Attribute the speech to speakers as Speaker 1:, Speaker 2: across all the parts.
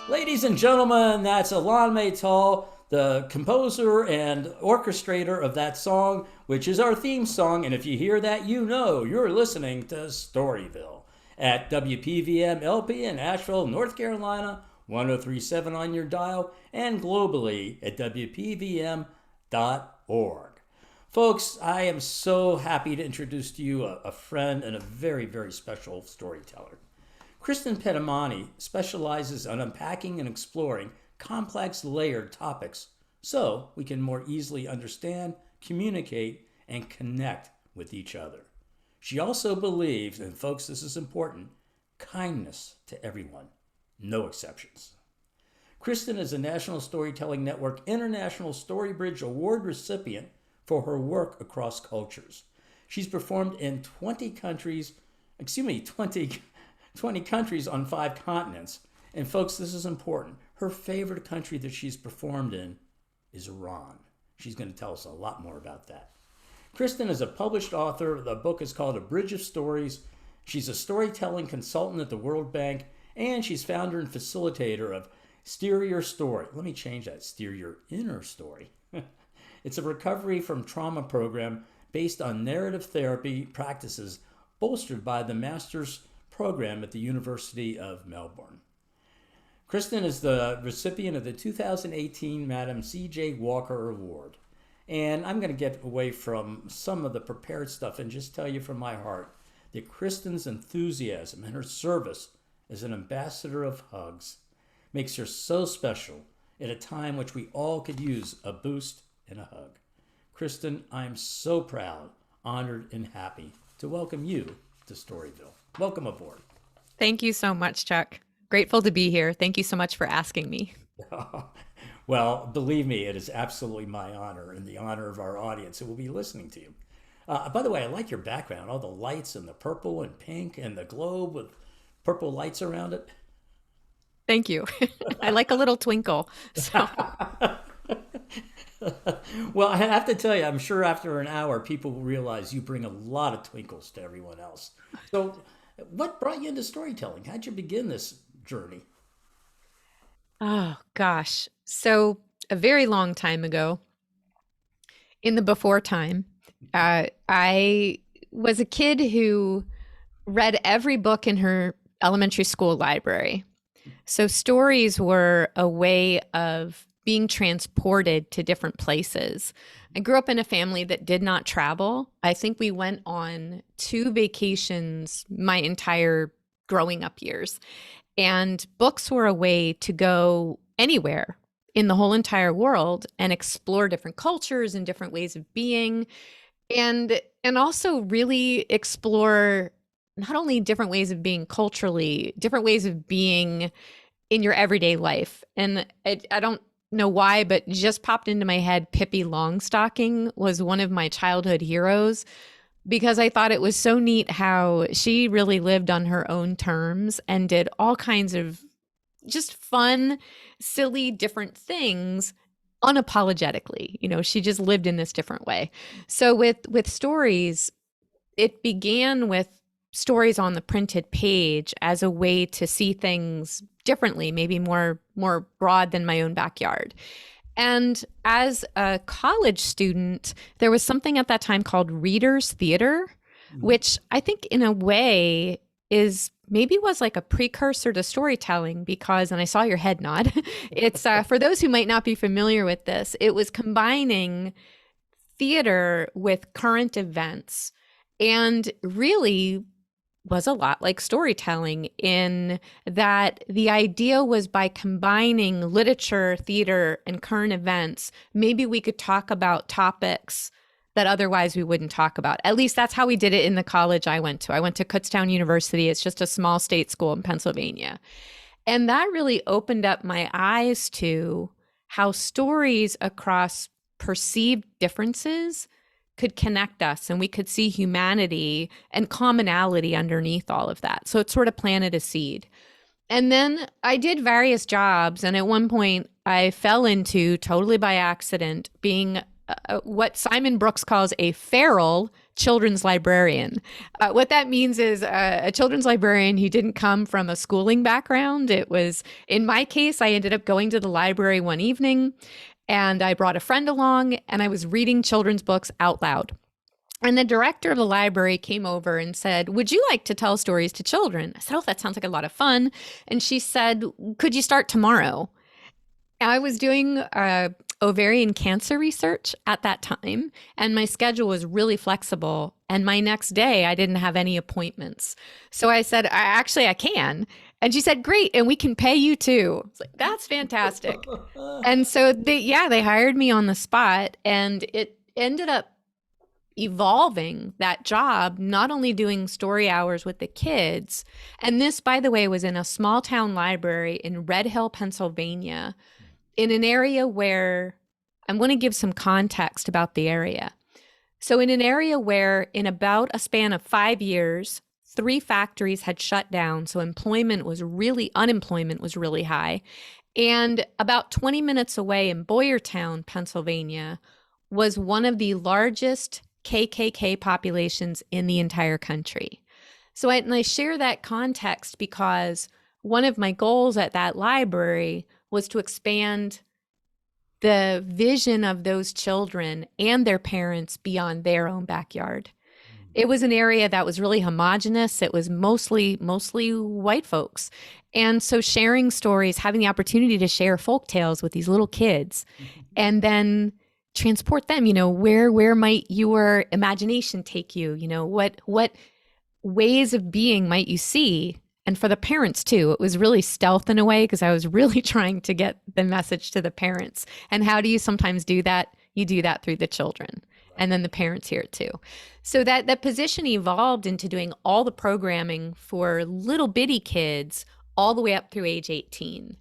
Speaker 1: Ladies and gentlemen, that's Alon Maytal, the composer and orchestrator of that song, which is our theme song. And if you hear that, you know you're listening to Storyville at WPVM LP in Asheville, North Carolina, 1037 on your dial, and globally at WPVM.org. Folks, I am so happy to introduce to you a friend and a very, very special storyteller. Kristin Pedomonti specializes on unpacking and exploring complex, layered topics so we can more easily understand, communicate, and connect with each other. She also believes, and folks, this is important, kindness to everyone, no exceptions. Kristin is a National Storytelling Network International Storybridge Award recipient for her work across cultures. She's performed in 20 countries, 20 countries on 5 continents. And folks, this is important. Her favorite country that she's performed in is Iran. She's going to tell us a lot more about that. Kristin is a published author. The book is called A Bridge of Stories. She's a storytelling consultant at the World Bank, and she's founder and facilitator of Steer Your Story. Let me change that. Steer Your Inner Story. It's a recovery from trauma program based on narrative therapy practices bolstered by the master's program at the University of Melbourne. Kristin is the recipient of the 2018 Madam C.J. Walker Award. And I'm going to get away from some of the prepared stuff and just tell you from my heart that Kristin's enthusiasm and her service as an ambassador of hugs makes her so special at a time which we all could use a boost and a hug. Kristin, I'm so proud, honored, and happy to welcome you to Storyville. Welcome aboard.
Speaker 2: Thank you so much, Chuck. Grateful to be here. Thank you so much for asking me.
Speaker 1: Well, believe me, it is absolutely my honor and the honor of our audience who will be listening to you. By the way, I like your background, all the lights and the purple and pink and the globe with purple lights around it.
Speaker 2: Thank you. I like a little twinkle. So
Speaker 1: Well, I have to tell you, I'm sure after an hour, people will realize you bring a lot of twinkles to everyone else. So, what brought you into storytelling? How'd you begin this journey?
Speaker 2: oh gosh. So a very long time ago, in the before time, I was a kid who read every book in her elementary school library. So stories were a way of being transported to different places. I grew up in a family that did not travel. I think we went on 2 vacations my entire growing up years. And books were a way to go anywhere in the whole entire world and explore different cultures and different ways of being and also really explore not only different ways of being culturally, different ways of being in your everyday life. And I don't know why, but just popped into my head, Pippi Longstocking was one of my childhood heroes because I thought it was so neat how she really lived on her own terms and did all kinds of just fun, silly, different things unapologetically. You know, she just lived in this different way. So with stories, it began with stories on the printed page as a way to see things differently, maybe more broad than my own backyard. And as a college student, there was something at that time called readers theater, which I think in a way is maybe was like a precursor to storytelling because, and I saw your head nod, it's for those who might not be familiar with this, it was combining theater with current events and really was a lot like storytelling in that the idea was by combining literature, theater, and current events, maybe we could talk about topics that otherwise we wouldn't talk about. At least that's how we did it in the college I went to. I went to Kutztown University. It's just a small state school in Pennsylvania. And that really opened up my eyes to how stories across perceived differences could connect us and we could see humanity and commonality underneath all of that. So it sort of planted a seed. And then I did various jobs. And at one point, I fell into, totally by accident, being what Simon Brooks calls a feral children's librarian. What that means is a children's librarian who didn't come from a schooling background. It was, in my case, I ended up going to the library one evening and I brought a friend along and I was reading children's books out loud. And the director of the library came over and said, "Would you like to tell stories to children?" I said, "Oh, that sounds like a lot of fun." And she said, "Could you start tomorrow?" I was doing ovarian cancer research at that time, and my schedule was really flexible. And my next day, I didn't have any appointments. So I said, I can. And she said, "Great, and we can pay you too." I was like, "That's fantastic." And so they hired me on the spot, and it ended up evolving that job, not only doing story hours with the kids. And this, by the way, was in a small town library in Red Hill, Pennsylvania, in an area where I'm going to give some context about the area. So in an area where in about a span of 5 years, 3 factories had shut down. So unemployment was really high. And about 20 minutes away in Boyertown, Pennsylvania, was one of the largest KKK populations in the entire country. So I share that context because one of my goals at that library was to expand the vision of those children and their parents beyond their own backyard. It was an area that was really homogenous. It was mostly white folks. And so sharing stories, having the opportunity to share folk tales with these little kids, and then transport them, where might your imagination take you? What ways of being might you see? And for the parents too, it was really stealth in a way because I was really trying to get the message to the parents. And how do you sometimes do that? You do that through the children. And then the parents hear it too. So that position evolved into doing all the programming for little bitty kids all the way up through age 18.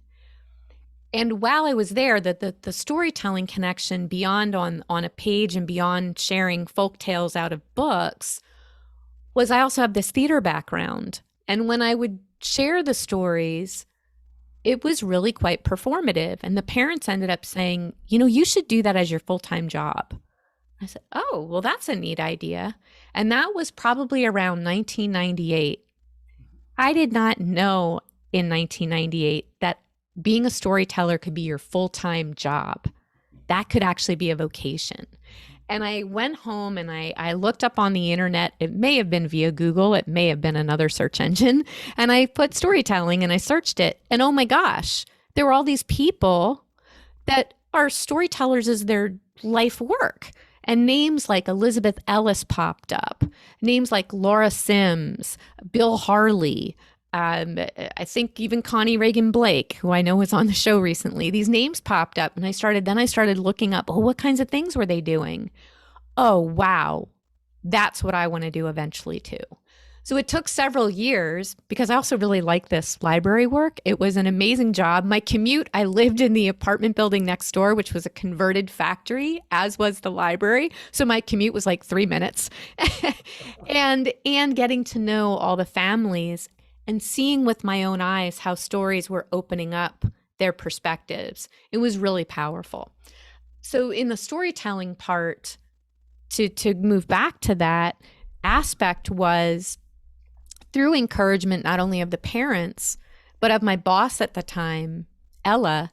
Speaker 2: And while I was there, the storytelling connection beyond on a page and beyond sharing folk tales out of books was I also have this theater background. And when I would share the stories, it was really quite performative. And the parents ended up saying, you should do that as your full-time job. I said, "Oh, well, that's a neat idea." And that was probably around 1998. I did not know in 1998 that being a storyteller could be your full-time job. That could actually be a vocation. And I went home and I looked up on the internet. It may have been via Google. It may have been another search engine. And I put storytelling and I searched it. And oh my gosh, there were all these people that are storytellers as their life work. And names like Elizabeth Ellis popped up. Names like Laura Sims, Bill Harley, I think even Connie Reagan Blake, who I know was on the show recently. These names popped up and I started looking up, what kinds of things were they doing? Oh, wow. That's what I want to do eventually too. So it took several years because I also really like this library work. It was an amazing job. My commute, I lived in the apartment building next door, which was a converted factory, as was the library. So my commute was like 3 minutes. and getting to know all the families and seeing with my own eyes how stories were opening up their perspectives. It was really powerful. So in the storytelling part, to move back to that aspect was through encouragement, not only of the parents, but of my boss at the time, Ella.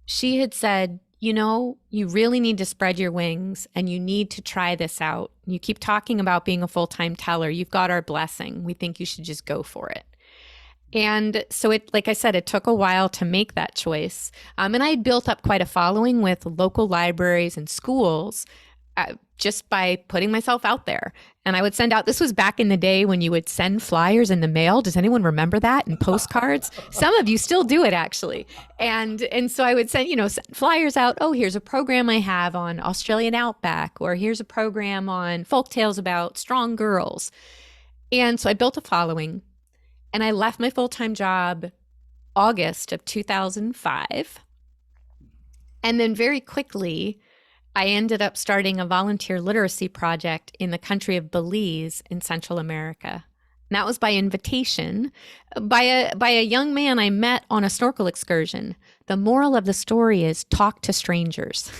Speaker 2: She had said, you really need to spread your wings and you need to try this out. You keep talking about being a full-time teller. You've got our blessing. We think you should just go for it. And so like I said, it took a while to make that choice. And I had built up quite a following with local libraries and schools just by putting myself out there. And I would send out, this was back in the day when you would send flyers in the mail. Does anyone remember that? And postcards? Some of you still do it actually. And so I would send, send flyers out. Oh, here's a program I have on Australian Outback, or here's a program on folk tales about strong girls. And so I built a following. And I left my full-time job August of 2005. And then very quickly, I ended up starting a volunteer literacy project in the country of Belize in Central America. And that was by invitation by a young man I met on a snorkel excursion. The moral of the story is talk to strangers.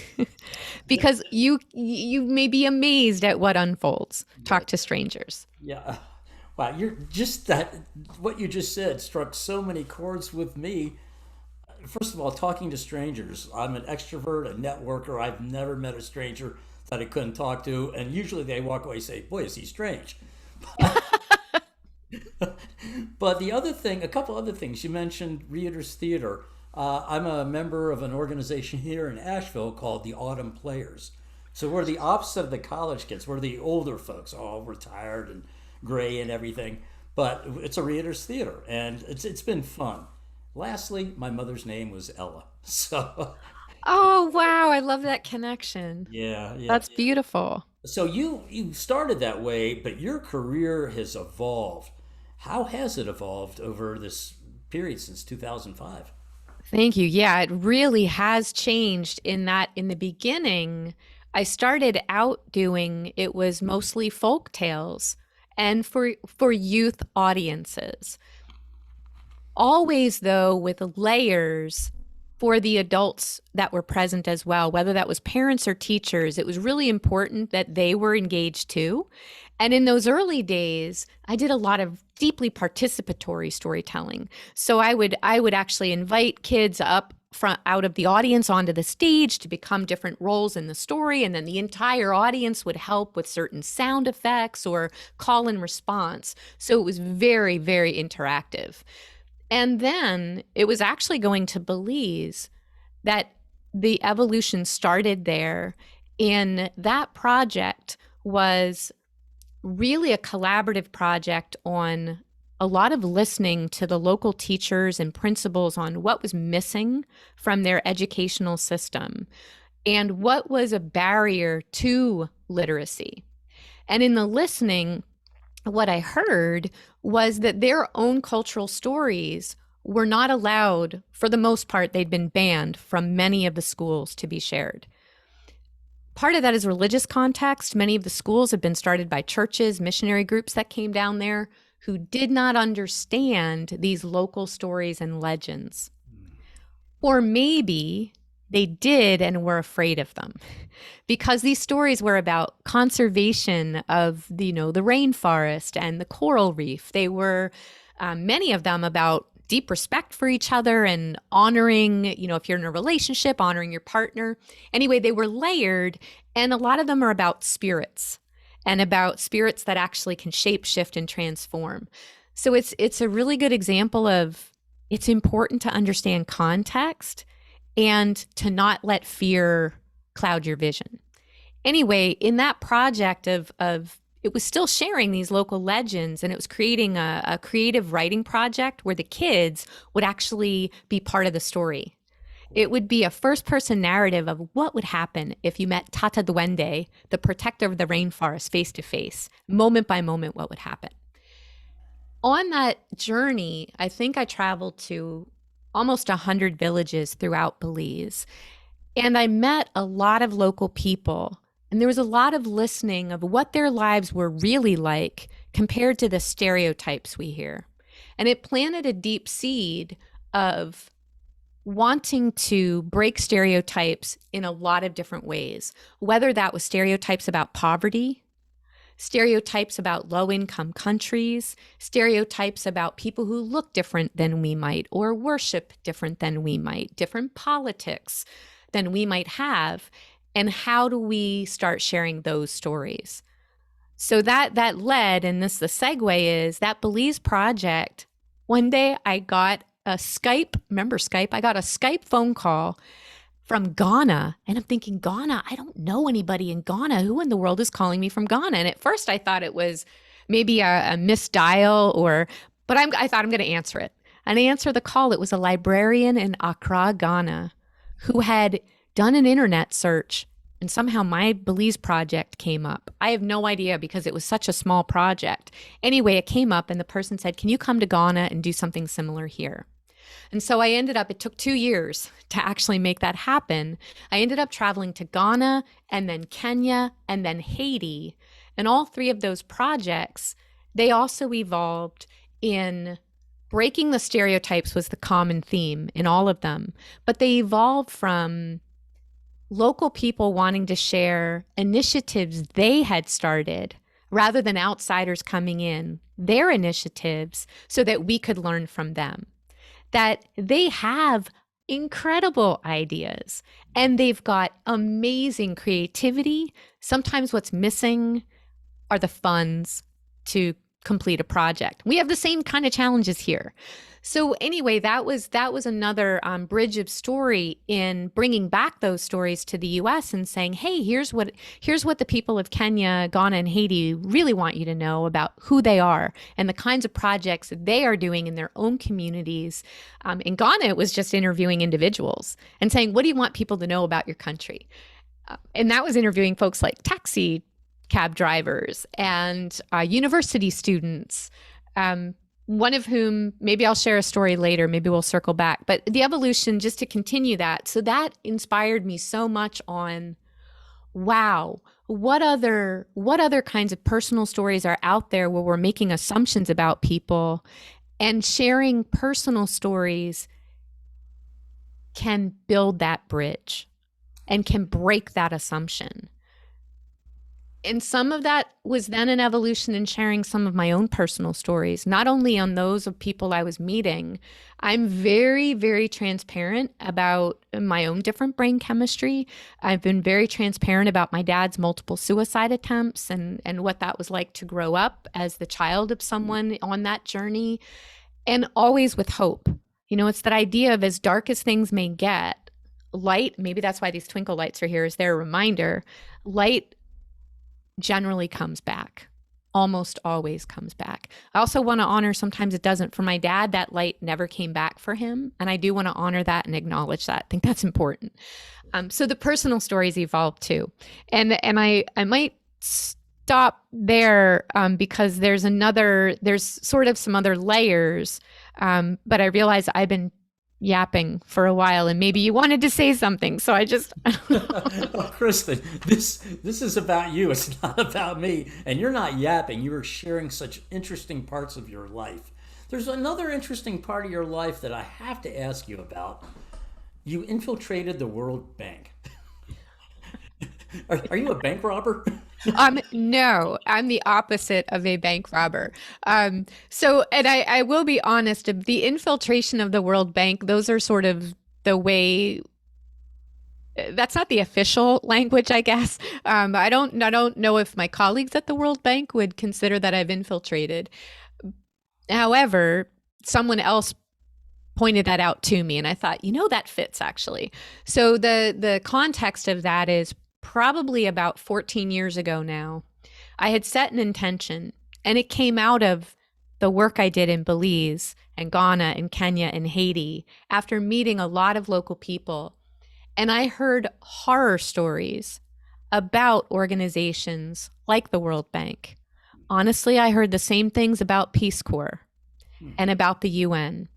Speaker 2: Because you may be amazed at what unfolds. Talk to strangers.
Speaker 1: Yeah. Wow, you're just that what you just said struck so many chords with me. First of all, talking to strangers. I'm an extrovert, a networker. I've never met a stranger that I couldn't talk to, and usually they walk away and say, "Boy, is he strange." But the other thing, a couple other things, you mentioned Reader's Theater. I'm a member of an organization here in Asheville called the Autumn Players. So we're the opposite of the college kids. We're the older folks, all retired and gray and everything. But it's a Reader's Theater, and it's been fun. Lastly, my mother's name was Ella. So
Speaker 2: Oh, wow. I love that connection.
Speaker 1: yeah, yeah.
Speaker 2: That's beautiful.
Speaker 1: So you started that way, but your career has evolved. How has it evolved over this period since 2005?
Speaker 2: Thank you. Yeah, it really has changed in that in the beginning, I started out doing it was mostly folk tales and for youth audiences. Always though with layers for the adults that were present as well, whether that was parents or teachers. It was really important that they were engaged too. And in those early days, I did a lot of deeply participatory storytelling. So I would actually invite kids up front out of the audience onto the stage to become different roles in the story, and then the entire audience would help with certain sound effects or call and response. So it was very, very interactive. And then it was actually going to Belize that the evolution started there. And that project was really a collaborative project on a lot of listening to the local teachers and principals on what was missing from their educational system and what was a barrier to literacy. And in the listening, what I heard was that their own cultural stories were not allowed, for the most part, they'd been banned from many of the schools to be shared. Part of that is religious context. Many of the schools have been started by churches, missionary groups that came down there who did not understand these local stories and legends. Or maybe they did and were afraid of them because these stories were about conservation of the rainforest and the coral reef. They were, many of them, about deep respect for each other and honoring, if you're in a relationship, honoring your partner. Anyway, they were layered, and a lot of them are about spirits and about spirits that actually can shape, shift, and transform. So it's a really good example of it's important to understand context and to not let fear cloud your vision. Anyway, in that project of it was still sharing these local legends, and it was creating a creative writing project where the kids would actually be part of the story. It would be a first-person narrative of what would happen if you met Tata Duende, the protector of the rainforest, face to face, moment by moment, what would happen. On that journey, I think I traveled to almost 100 villages throughout Belize, and I met a lot of local people. And there was a lot of listening of what their lives were really like compared to the stereotypes we hear. And it planted a deep seed of wanting to break stereotypes in a lot of different ways, whether that was stereotypes about poverty, stereotypes about low-income countries, stereotypes about people who look different than we might or worship different than we might, different politics than we might have. And how do we start sharing those stories? So that led, and the segue is that Belize project. One day I got a Skype, remember Skype? I got a Skype phone call from Ghana. And I'm thinking, Ghana, I don't know anybody in Ghana. Who in the world is calling me from Ghana? And at first I thought it was maybe a misdial but I thought I'm going to answer it. And I answered the call. It was a librarian in Accra, Ghana, who had done an internet search, and somehow my Belize project came up. I have no idea because it was such a small project. Anyway, it came up and the person said, can you come to Ghana and do something similar here? And so it took 2 years to actually make that happen. I ended up traveling to Ghana and then Kenya and then Haiti. And all three of those projects they also evolved in breaking the stereotypes was the common theme in all of them, but they evolved from local people wanting to share initiatives they had started rather than outsiders coming in, their initiatives, so that we could learn from them. That they have incredible ideas and they've got amazing creativity. Sometimes what's missing are the funds to complete a project. We have the same kind of challenges here. So anyway, that was another bridge of story in bringing back those stories to the U.S. and saying, hey, here's what the people of Kenya, Ghana, and Haiti really want you to know about who they are and the kinds of projects that they are doing in their own communities. In Ghana, it was just interviewing individuals and saying, what do you want people to know about your country? And that was interviewing folks like taxi cab drivers and university students, one of whom, maybe I'll share a story later, maybe we'll circle back, but the evolution, just to continue that. So that inspired me so much on, wow, what other kinds of personal stories are out there where we're making assumptions about people, and sharing personal stories can build that bridge and can break that assumption. And some of that was then an evolution in sharing some of my own personal stories, not only on those of people I was meeting. I'm very, very transparent about my own different brain chemistry. I've been very transparent about my dad's multiple suicide attempts and what that was like to grow up as the child of someone on that journey, and always with hope. You know, it's that idea of, as dark as things may get, light, maybe that's why these twinkle lights are here, is their reminder, light generally comes back, almost always comes back. I also want to honor, sometimes it doesn't. For my dad, that light never came back for him. And I do want to honor that and acknowledge that. I think that's important. So the personal stories evolved too. And I might stop there because there's sort of some other layers. But I realize I've been yapping for a while, and maybe you wanted to say something, so I just
Speaker 1: Well, Kristen, this is about you. It's not about me. And you're not yapping. You are sharing such interesting parts of your life. There's another interesting part of your life that I have to ask you about. You infiltrated the World Bank. Are you a bank robber?
Speaker 2: No, I'm the opposite of a bank robber. And I will be honest, the infiltration of the World Bank, those are sort of the way, that's not the official language, I guess. I don't know if my colleagues at the World Bank would consider that I've infiltrated. However, someone else pointed that out to me, and I thought, that fits actually. So the context of that is, probably about 14 years ago now, I had set an intention, and it came out of the work I did in Belize and Ghana and Kenya and Haiti after meeting a lot of local people. And I heard horror stories about organizations like the World Bank. Honestly, I heard the same things about Peace Corps and about the UN.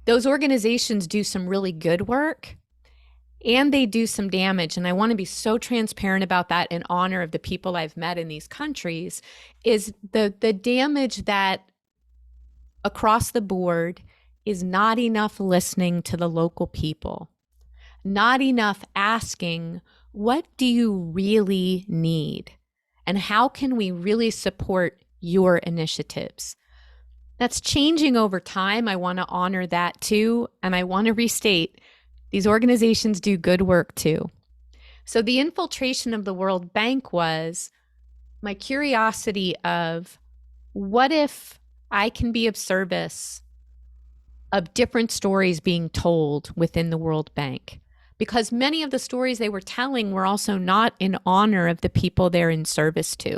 Speaker 2: Those organizations do some really good work, and they do some damage. And I want to be so transparent about that in honor of the people I've met in these countries, is the damage that across the board is not enough listening to the local people, not enough asking, what do you really need? And how can we really support your initiatives? That's changing over time. I want to honor that too. And I want to restate, these organizations do good work too. So the infiltration of the World Bank was my curiosity of, what if I can be of service of different stories being told within the World Bank? Because many of the stories they were telling were also not in honor of the people they're in service to.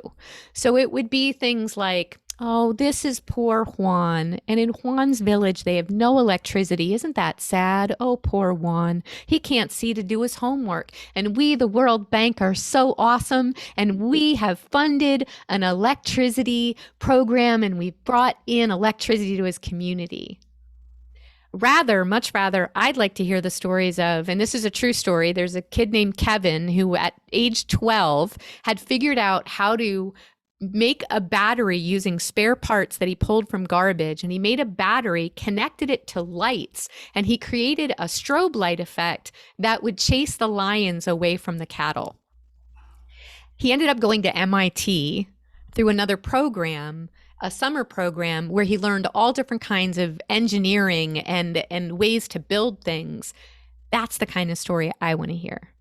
Speaker 2: So it would be things like, oh, this is poor Juan, and in Juan's village, they have no electricity. Isn't that sad? Oh, poor Juan. He can't see to do his homework. And we, the World Bank, are so awesome, and we have funded an electricity program, and we've brought in electricity to his community. Much rather, I'd like to hear the stories of, and this is a true story, there's a kid named Kevin who at age 12 had figured out how to make a battery using spare parts that he pulled from garbage. And he made a battery, connected it to lights, and he created a strobe light effect that would chase the lions away from the cattle. He ended up going to MIT through another program, a summer program, where he learned all different kinds of engineering and ways to build things. That's the kind of story I want to hear,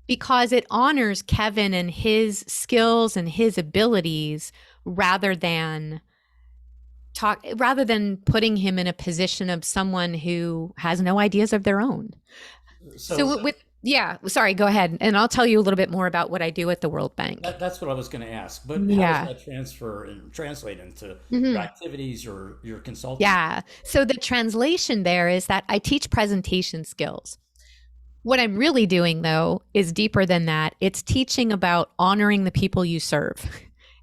Speaker 2: because it honors Kevin and his skills and his abilities rather than putting him in a position of someone who has no ideas of their own. Sorry, go ahead. And I'll tell you a little bit more about what I do at the World Bank.
Speaker 1: That's what I was going to ask. But how does that translate into your activities or your consulting?
Speaker 2: Yeah. So the translation there is that I teach presentation skills. What I'm really doing, though, is deeper than that. It's teaching about honoring the people you serve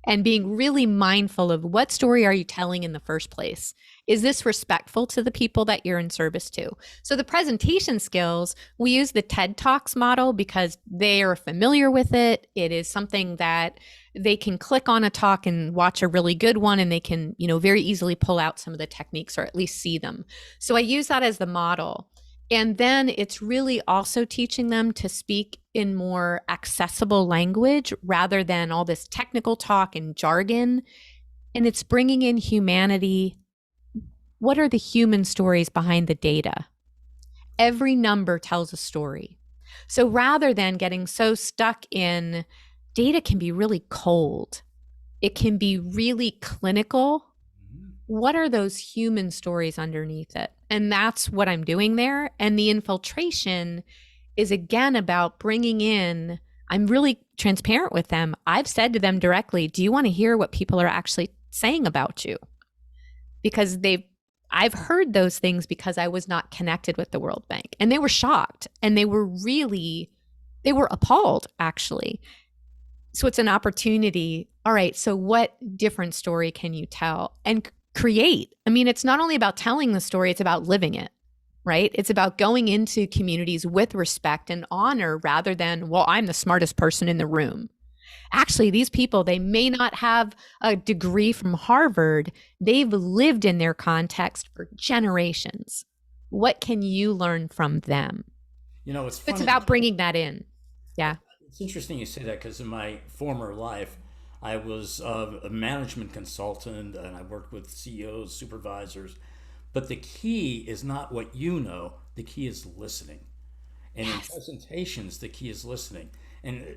Speaker 2: and being really mindful of what story are you telling in the first place. Is this respectful to the people that you're in service to? So the presentation skills, we use the TED Talks model because they are familiar with it. It is something that they can click on a talk and watch a really good one, and they can, very easily pull out some of the techniques or at least see them. So I use that as the model. And then it's really also teaching them to speak in more accessible language rather than all this technical talk and jargon. And it's bringing in humanity. What are the human stories behind the data? Every number tells a story. So rather than getting so stuck in data can be really cold, it can be really clinical. What are those human stories underneath it? And that's what I'm doing there. And the infiltration is again about bringing in, I'm really transparent with them. I've said to them directly, do you want to hear what people are actually saying about you? Because I've heard those things because I was not connected with the World Bank. And they were shocked, and they were appalled, actually. So it's an opportunity. All right, so what different story can you tell and create? I mean, it's not only about telling the story, it's about living it, right? It's about going into communities with respect and honor rather than, well, I'm the smartest person in the room. Actually, these people, they may not have a degree from Harvard. They've lived in their context for generations. What can you learn from them?
Speaker 1: It's
Speaker 2: about bringing that in. Yeah.
Speaker 1: It's interesting you say that because in my former life, I was a management consultant and I worked with CEOs, supervisors. But the key is not what you know, the key is listening. And in presentations, the key is listening. And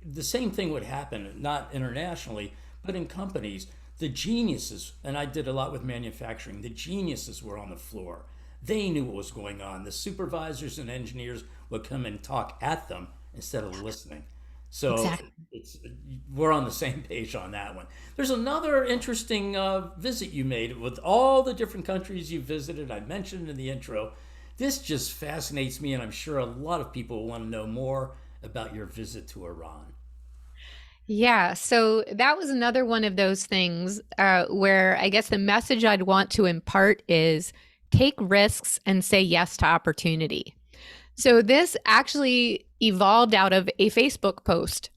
Speaker 1: the same thing would happen, not internationally, but in companies. The geniuses, and I did a lot with manufacturing, the geniuses were on the floor. They knew what was going on. The supervisors and engineers would come and talk at them instead of listening. So exactly. We're on the same page on that one. There's another interesting visit you made with all the different countries you visited. I mentioned in the intro. This just fascinates me, and I'm sure a lot of people want to know more about your visit to Iran.
Speaker 2: Yeah, so that was another one of those things where I guess the message I'd want to impart is take risks and say yes to opportunity. So this actually evolved out of a Facebook post.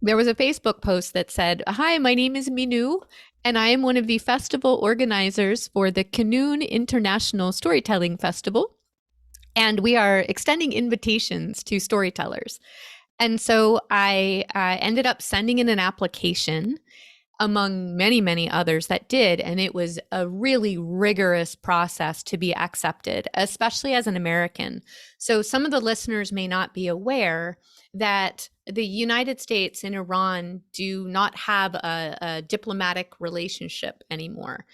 Speaker 2: There was a Facebook post that said, "Hi, my name is Minu, and I am one of the festival organizers for the Canoon International Storytelling Festival. And we are extending invitations to storytellers." And so I ended up sending in an application among many, many others that did. And it was a really rigorous process to be accepted, especially as an American. So some of the listeners may not be aware that the United States and Iran do not have a diplomatic relationship anymore.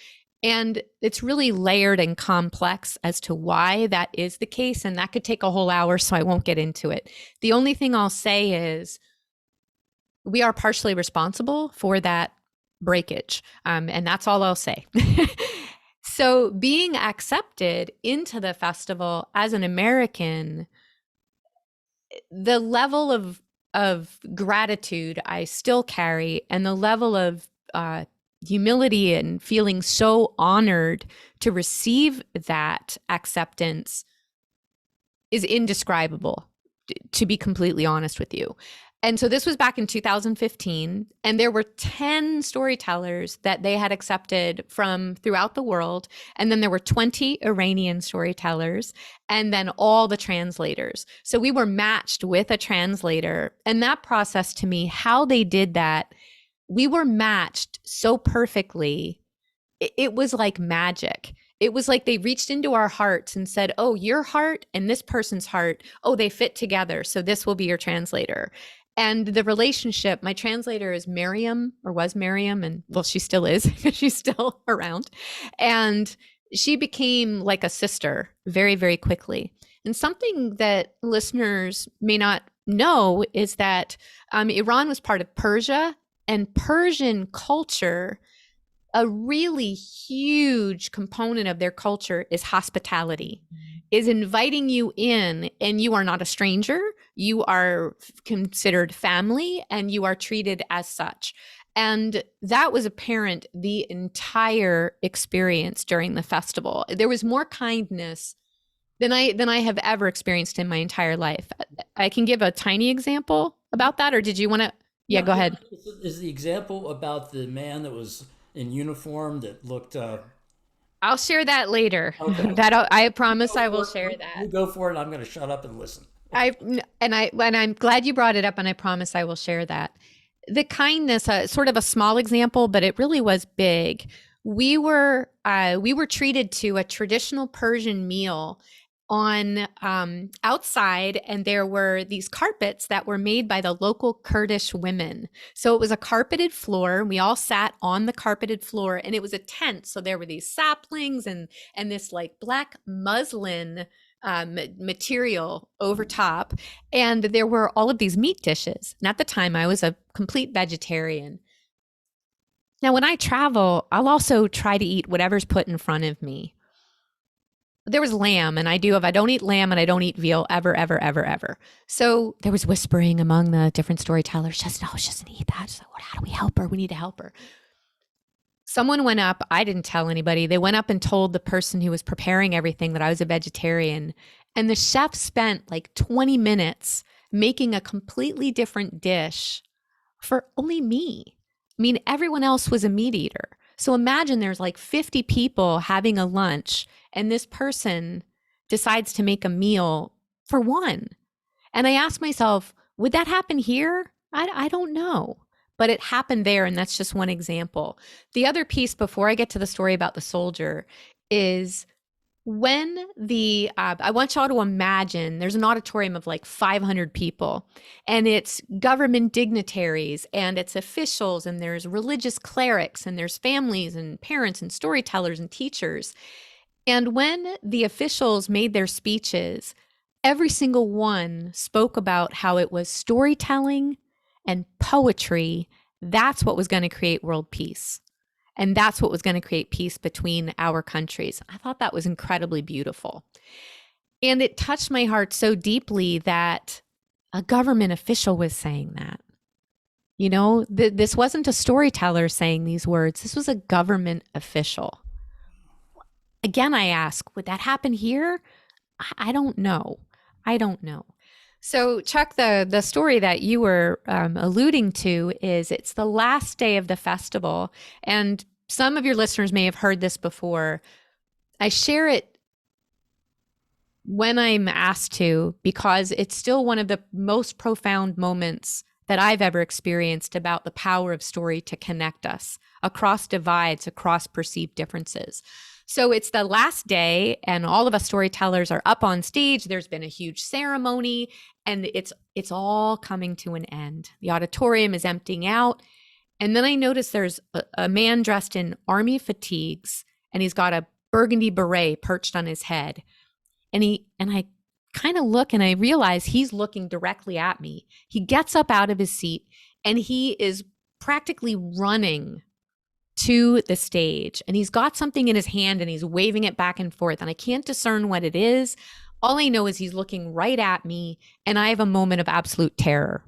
Speaker 2: And it's really layered and complex as to why that is the case. And that could take a whole hour, so I won't get into it. The only thing I'll say is we are partially responsible for that breakage. And that's all I'll say. So being accepted into the festival as an American, the level of gratitude I still carry, and the level of humility and feeling so honored to receive that acceptance is indescribable, to be completely honest with you. And so this was back in 2015, and there were 10 storytellers that they had accepted from throughout the world. And then there were 20 Iranian storytellers, and then all the translators. So we were matched with a translator. And that process, to me, how they did that, we were matched so perfectly. It was like magic. It was like they reached into our hearts and said, oh, your heart and this person's heart, oh, they fit together. So this will be your translator. And the relationship, my translator is Miriam, or was Miriam, and well, she still is because she's still around. And she became like a sister very, very quickly. And something that listeners may not know is that Iran was part of Persia, and Persian culture, a really huge component of their culture is hospitality, is inviting you in, and you are not a stranger. You are considered family, and you are treated as such. And that was apparent the entire experience during the festival. There was more kindness than I have ever experienced in my entire life. I can give a tiny example about that, or did you want to? Yeah, go ahead.
Speaker 1: Is the example about the man that was in uniform that looked?
Speaker 2: I'll share that later.
Speaker 1: Okay.
Speaker 2: That I promise I will share that.
Speaker 1: You go for it. I'm going to shut up and listen.
Speaker 2: I'm glad you brought it up, and I promise I will share that. The kindness, sort of a small example, but it really was big. We were treated to a traditional Persian meal on outside, and there were these carpets that were made by the local Kurdish women. So it was a carpeted floor, and we all sat on the carpeted floor, and it was a tent. So there were these saplings and this like black muslin material over top, and there were all of these meat dishes. And at the time, I was a complete vegetarian. Now, when I travel, I'll also try to eat whatever's put in front of me. There was lamb, and I don't eat lamb and I don't eat veal ever, ever, ever, ever. So there was whispering among the different storytellers, she doesn't eat that. So how do we help her? We need to help her. Someone went up, I didn't tell anybody. They went up and told the person who was preparing everything that I was a vegetarian. And the chef spent like 20 minutes making a completely different dish for only me. I mean, everyone else was a meat eater. So imagine there's like 50 people having a lunch, and this person decides to make a meal for one. And I asked myself, would that happen here? I don't know. But it happened there, and that's just one example. The other piece before I get to the story about the soldier is when I want y'all to imagine there's an auditorium of like 500 people, and it's government dignitaries, and it's officials, and there's religious clerics, and there's families and parents and storytellers and teachers. And when the officials made their speeches, every single one spoke about how it was storytelling and poetry. That's what was going to create world peace. And that's what was going to create peace between our countries. I thought that was incredibly beautiful. And it touched my heart so deeply that a government official was saying that. You know, this wasn't a storyteller saying these words. This was a government official. Again, I ask, would that happen here? I don't know. I don't know. So, Chuck, the story that you were alluding to is it's the last day of the festival. And some of your listeners may have heard this before. I share it when I'm asked to, because it's still one of the most profound moments that I've ever experienced about the power of story to connect us across divides, across perceived differences. So it's the last day, and all of us storytellers are up on stage. There's been a huge ceremony, and it's all coming to an end. The auditorium is emptying out. And then I notice there's a man dressed in army fatigues, and he's got a burgundy beret perched on his head. And I kind of look, and I realize he's looking directly at me. He gets up out of his seat, and he is practically running to the stage, and he's got something in his hand, and he's waving it back and forth, and I can't discern what it is. All I know is he's looking right at me, and I have a moment of absolute terror.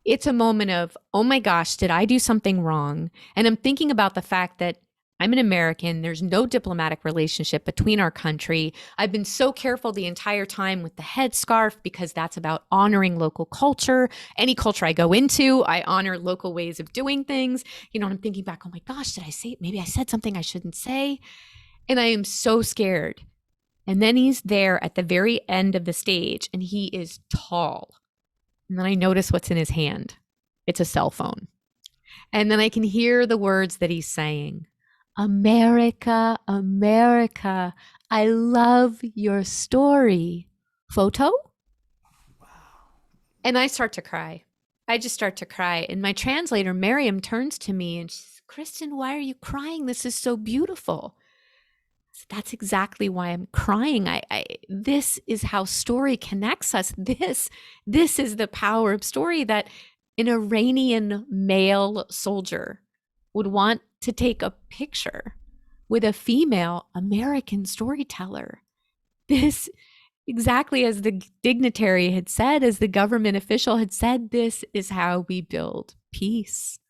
Speaker 2: It's a moment of, oh my gosh, did I do something wrong? And I'm thinking about the fact that I'm an American. There's no diplomatic relationship between our country. I've been so careful the entire time with the headscarf because that's about honoring local culture. Any culture I go into, I honor local ways of doing things. And I'm thinking back, oh my gosh, did I say, maybe I said something I shouldn't say? And I am so scared. And then he's there at the very end of the stage and he is tall. And then I notice what's in his hand. It's a cell phone. And then I can hear the words that he's saying. America, America, I love your story. Photo?
Speaker 1: Wow.
Speaker 2: And I start to cry. I just start to cry. And my translator, Miriam, turns to me and she says, Kristin, why are you crying? This is so beautiful. That's exactly why I'm crying. This is how story connects us. This is the power of story, that an Iranian male soldier would want to take a picture with a female American storyteller. This, exactly as the dignitary had said, as the government official had said, this is how we build peace.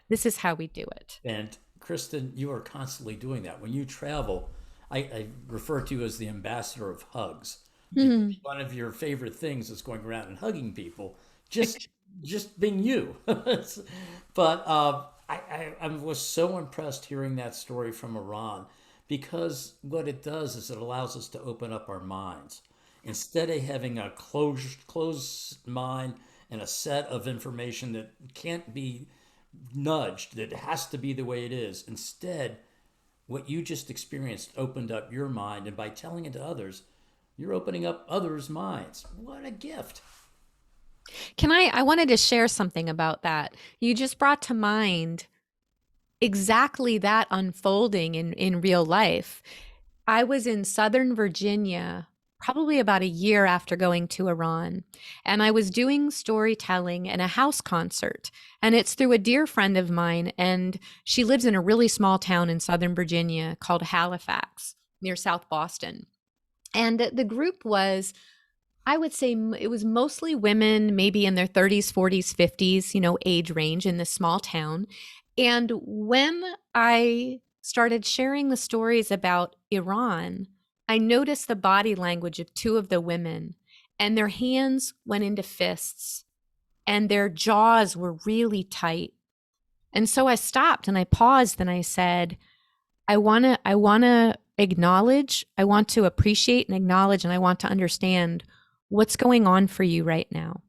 Speaker 2: This is how we do it.
Speaker 1: And Kristin, you are constantly doing that. When you travel, I refer to you as the ambassador of hugs.
Speaker 2: Mm-hmm.
Speaker 1: One of your favorite things is going around and hugging people, just being you. But I was so impressed hearing that story from Iran, because what it does is it allows us to open up our minds. Instead of having a closed mind and a set of information that can't be nudged, that has to be the way it is. Instead, what you just experienced opened up your mind, and by telling it to others, you're opening up others' minds. What a gift.
Speaker 2: I wanted to share something about that. You just brought to mind exactly that unfolding in real life. I was in Southern Virginia probably about a year after going to Iran, and I was doing storytelling and a house concert. And it's through a dear friend of mine, and she lives in a really small town in Southern Virginia called Halifax, near South Boston. And the group was, I would say it was mostly women, maybe in their 30s, 40s, 50s, age range in this small town. And when I started sharing the stories about Iran, I noticed the body language of two of the women, and their hands went into fists and their jaws were really tight. And so I stopped and I paused and I said, I want to acknowledge, I want to appreciate and acknowledge, and I want to understand what's going on for you right now.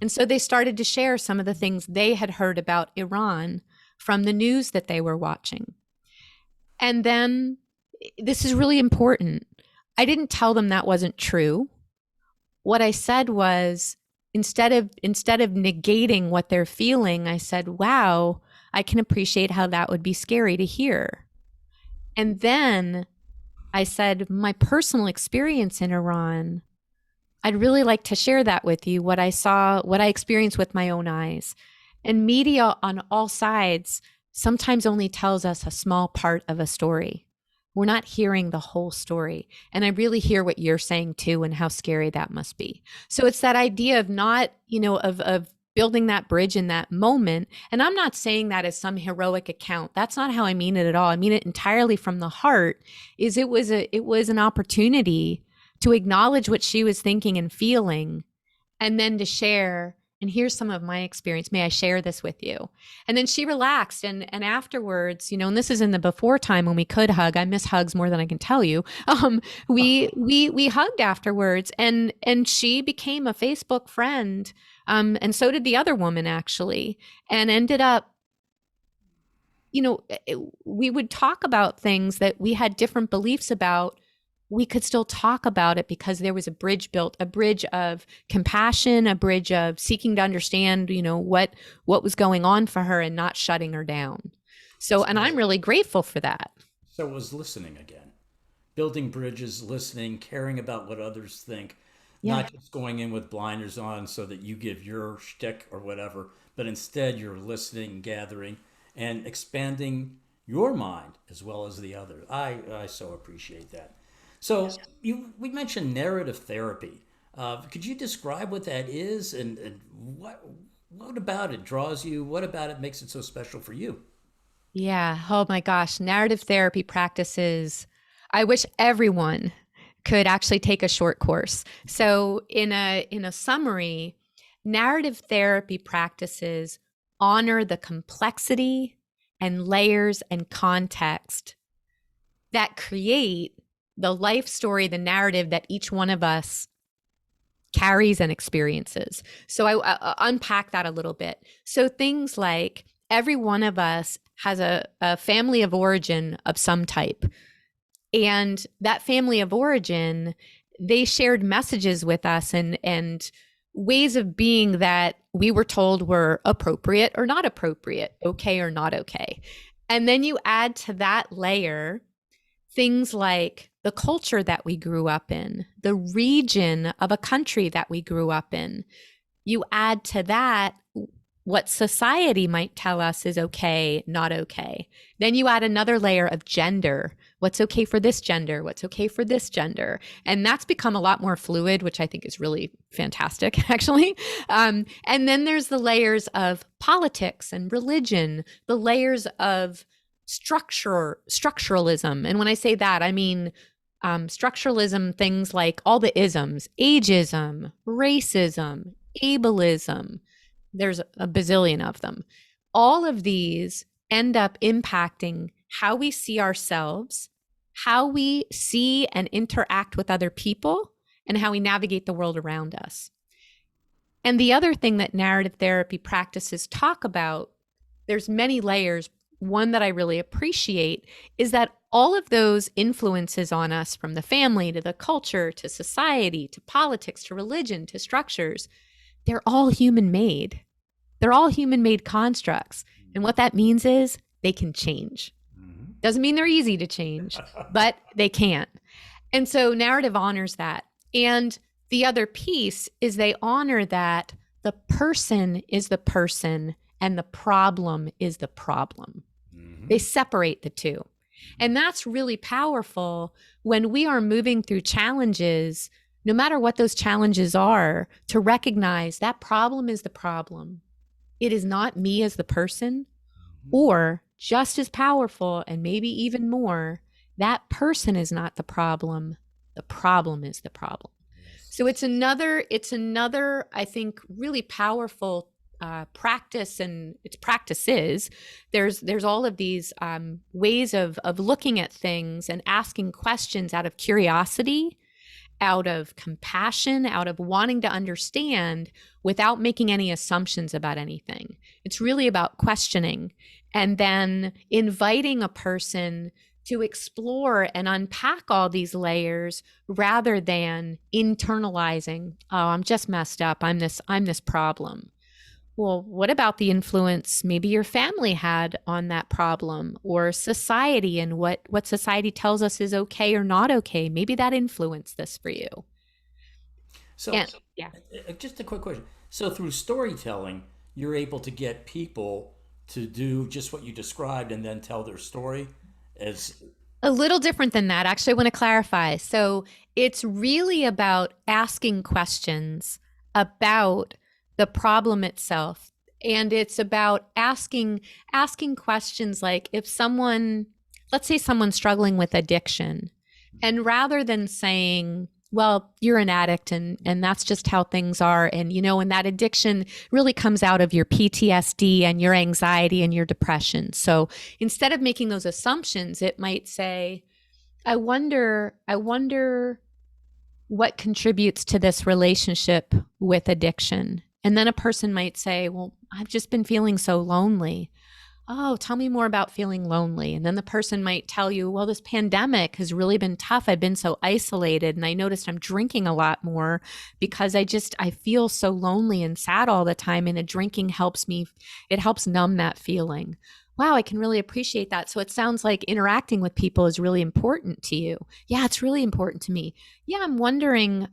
Speaker 2: And so they started to share some of the things they had heard about Iran from the news that they were watching. And then, this is really important, I didn't tell them that wasn't true. What I said was, instead of negating what they're feeling, I said, wow, I can appreciate how that would be scary to hear. And then I said, my personal experience in Iran, I'd really like to share that with you, what I saw, what I experienced with my own eyes. And media on all sides sometimes only tells us a small part of a story. We're not hearing the whole story. And I really hear what you're saying too, and how scary that must be. So it's that idea of not, of building that bridge in that moment. And I'm not saying that as some heroic account. That's not how I mean it at all. I mean it entirely from the heart. It was an opportunity to acknowledge what she was thinking and feeling, and then to share, and here's some of my experience. May I share this with you? And then she relaxed. And afterwards, and this is in the before time when we could hug. I miss hugs more than I can tell you. We hugged afterwards, and she became a Facebook friend. And so did the other woman, actually, and ended up, we would talk about things that we had different beliefs about. We could still talk about it because there was a bridge built, a bridge of compassion, a bridge of seeking to understand, what was going on for her and not shutting her down. So, and I'm really grateful for that.
Speaker 1: So it was listening again, building bridges, listening, caring about what others think, not just going in with blinders on so that you give your shtick or whatever, but instead you're listening, gathering, and expanding your mind as well as the other. I so appreciate that. So we mentioned narrative therapy. Could you describe what that is, and what about it draws you? What about it makes it so special for you?
Speaker 2: Yeah. Oh my gosh. Narrative therapy practices. I wish everyone could actually take a short course. So in a summary, narrative therapy practices honor the complexity and layers and context that create the life story, the narrative that each one of us carries and experiences. So I unpack that a little bit. So things like every one of us has a family of origin of some type. And that family of origin, they shared messages with us and ways of being that we were told were appropriate or not appropriate, okay or not okay. And then you add to that layer things like the culture that we grew up in, the region of a country that we grew up in. You add to that what society might tell us is okay, not okay. Then you add another layer of gender. What's okay for this gender? What's okay for this gender? And that's become a lot more fluid, which I think is really fantastic, actually. And then there's the layers of politics and religion, the layers of structuralism. And when I say that, I mean structuralism, things like all the isms, ageism, racism, ableism. There's a bazillion of them. All of these end up impacting how we see ourselves, how we see and interact with other people, and how we navigate the world around us. And the other thing that narrative therapy practices talk about, there's many layers. One that I really appreciate is that all of those influences on us, from the family to the culture to society to politics to religion to structures, they're all human made. They're all human made constructs. And what that means is they can change. Doesn't mean they're easy to change, but they can. And so narrative honors that. And the other piece is they honor that the person is the person and the problem is the problem. They separate the two. And that's really powerful when we are moving through challenges, no matter what those challenges are, to recognize that problem is the problem. It is not me as the person, or just as powerful and maybe even more, that person is not the problem. The problem is the problem. So it's another, I think, really powerful practice, and its practices. There's all of these ways of looking at things and asking questions out of curiosity, out of compassion, out of wanting to understand without making any assumptions about anything. It's really about questioning and then inviting a person to explore and unpack all these layers rather than internalizing, oh, I'm just messed up. I'm this problem. Well, what about the influence maybe your family had on that problem, or society and what society tells us is okay or not okay? Maybe that influenced this for you.
Speaker 1: So,
Speaker 2: And yeah.
Speaker 1: just a quick question. So, through storytelling, you're able to get people to do just what you described and then tell their story as.
Speaker 2: A little different than that. Actually, I want to clarify. So it's really about asking questions about the problem itself. And it's about asking questions like, if someone, let's say someone's struggling with addiction, and rather than saying, well, you're an addict and that's just how things are. And, and that addiction really comes out of your PTSD and your anxiety and your depression. So instead of making those assumptions, it might say, I wonder what contributes to this relationship with addiction. And then a person might say, well, I've just been feeling so lonely. Oh, tell me more about feeling lonely. And then the person might tell you, well, this pandemic has really been tough. I've been so isolated, and I noticed I'm drinking a lot more because I feel so lonely and sad all the time. And drinking helps me. It helps numb that feeling. Wow, I can really appreciate that. So it sounds like interacting with people is really important to you. Yeah, it's really important to me. Yeah, I'm wondering,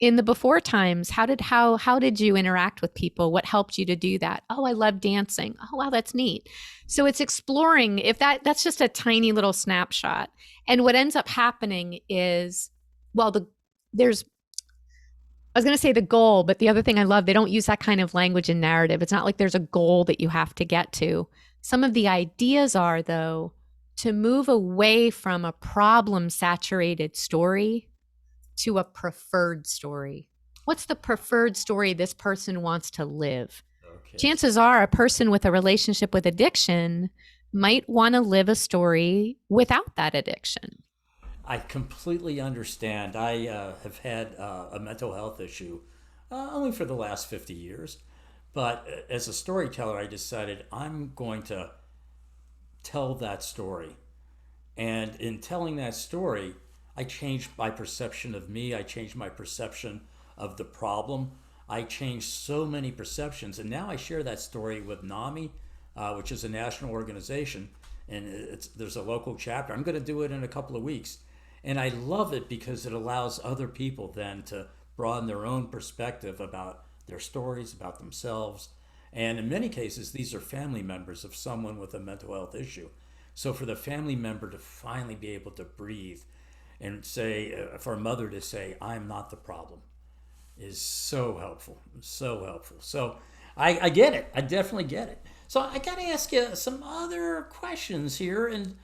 Speaker 2: in the before times, how did you interact with people? What helped you to do that? Oh, I love dancing. Oh, wow, that's neat. So it's exploring. If that's just a tiny little snapshot. And what ends up happening is, well, there's I was going to say the goal, but the other thing I love, they don't use that kind of language in narrative. It's not like there's a goal that you have to get to. Some of the ideas are, though, to move away from a problem saturated story to a preferred story. What's the preferred story this person wants to live?
Speaker 1: Okay.
Speaker 2: Chances are a person with a relationship with addiction might want to live a story without that addiction.
Speaker 1: I completely understand. I have had a mental health issue only for the last 50 years. But as a storyteller, I decided I'm going to tell that story. And in telling that story, I changed my perception of me. I changed my perception of the problem. I changed so many perceptions. And now I share that story with NAMI, which is a national organization. And there's a local chapter. I'm going to do it in a couple of weeks. And I love it because it allows other people then to broaden their own perspective about their stories, about themselves. And in many cases, these are family members of someone with a mental health issue. So for the family member to finally be able to breathe and say, for a mother to say, I'm not the problem, is so helpful, so helpful. So I get it. I definitely get it. So I got to ask you some other questions here. And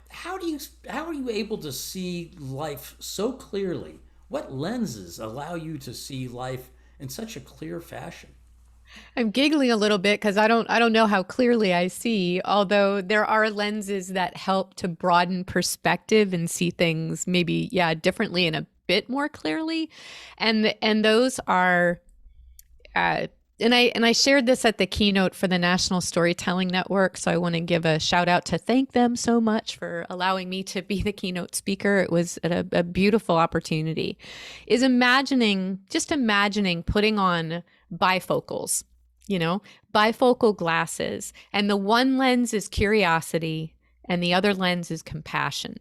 Speaker 1: how are you able to see life so clearly? What lenses allow you to see life in such a clear fashion?
Speaker 2: I'm giggling a little bit because I don't know how clearly I see, although there are lenses that help to broaden perspective and see things maybe, yeah, differently and a bit more clearly. And those are and I shared this at the keynote for the National Storytelling Network. So I want to give a shout out to thank them so much for allowing me to be the keynote speaker. It was a beautiful opportunity. Is just imagining putting on bifocals, bifocal glasses. And the one lens is curiosity and the other lens is compassion.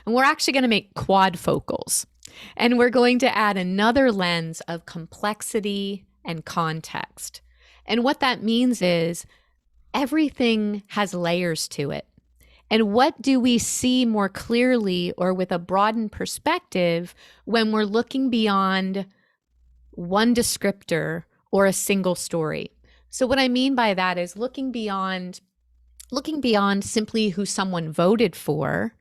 Speaker 2: And we're actually going to make quadfocals. And we're going to add another lens of complexity and context. And what that means is everything has layers to it. And what do we see more clearly or with a broadened perspective when we're looking beyond one descriptor or a single story? So what I mean by that is looking beyond simply who someone voted for